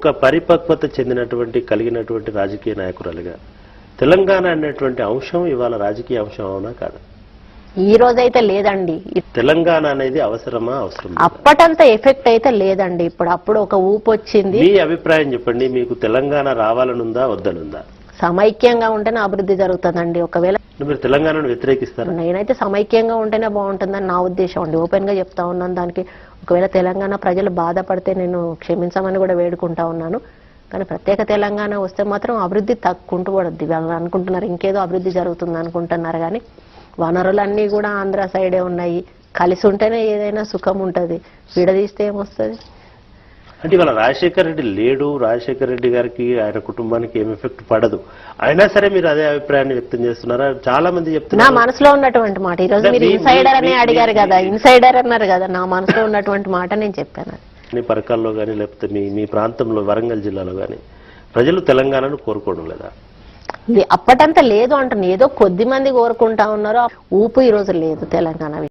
ఒక పరిపక్వత చెందినటువంటి కలిగినటువంటి రాజకీయ నాయకురాలుగా తెలంగాణ అనేటువంటి అంశం ఇవాళ రాజకీయ అంశం అవునా కాదు? ఈ రోజైతే లేదండి. తెలంగాణ అనేది అవసరమా? అవసరం అప్పటంత ఎఫెక్ట్ అయితే లేదండి. అప్పుడు ఒక ఊపు వచ్చింది. మీ అభిప్రాయం చెప్పండి. మీకు తెలంగాణ రావాలనుందా వద్దనుందా? సమైక్యంగా ఉంటేనే అభివృద్ధి జరుగుతుందండి. ఒకవేళ మీరు తెలంగాణను వ్యతిరేకిస్తారు? నేనైతే సమైక్యంగా ఉంటేనే బాగుంటుందని నా ఉద్దేశం అండి. ఓపెన్ గా చెప్తా ఉన్నాను. దానికి ఒకవేళ తెలంగాణ ప్రజలు బాధపడితే నేను క్షమించమని కూడా వేడుకుంటా ఉన్నాను. కానీ ప్రత్యేక తెలంగాణ వస్తే మాత్రం అభివృద్ధి తగ్గుకుంటూ పడుద్ది. వాళ్ళు అనుకుంటున్నారు ఇంకేదో అభివృద్ధి జరుగుతుంది అనుకుంటున్నారు. కానీ వనరులన్నీ కూడా ఆంధ్ర సైడే ఉన్నాయి. కలిసి ఉంటేనే ఏదైనా సుఖం ఉంటుంది. విడదీస్తే ఏమొస్తుంది? అంటే ఇవాళ రాజశేఖర రెడ్డి లేడు. రాజశేఖర రెడ్డి గారికి ఆయన కుటుంబానికి ఏం ఎఫెక్ట్ పడదు. అయినా సరే మీరు అదే అభిప్రాయాన్ని వ్యక్తం చేస్తున్నారా? చాలా మంది చెప్తున్నారు. నా మనసులో ఉన్నటువంటి మాట. ఈ రోజు మీరు ఇన్సైడర్ అని అడిగారు కదా, ఇన్సైడర్ అన్నారు కదా, నా మనసులో ఉన్నటువంటి మాట నేను చెప్పాను. పరకాల్లో కానీ లేకపోతే మీ ప్రాంతంలో వరంగల్ జిల్లాలో కానీ ప్రజలు తెలంగాణను కోరుకోవడం లేదా? అప్పటంతా లేదు అంటున్నా. ఏదో కొద్ది మంది కోరుకుంటా ఉన్నారు. ఊపు ఈ రోజు లేదు తెలంగాణ.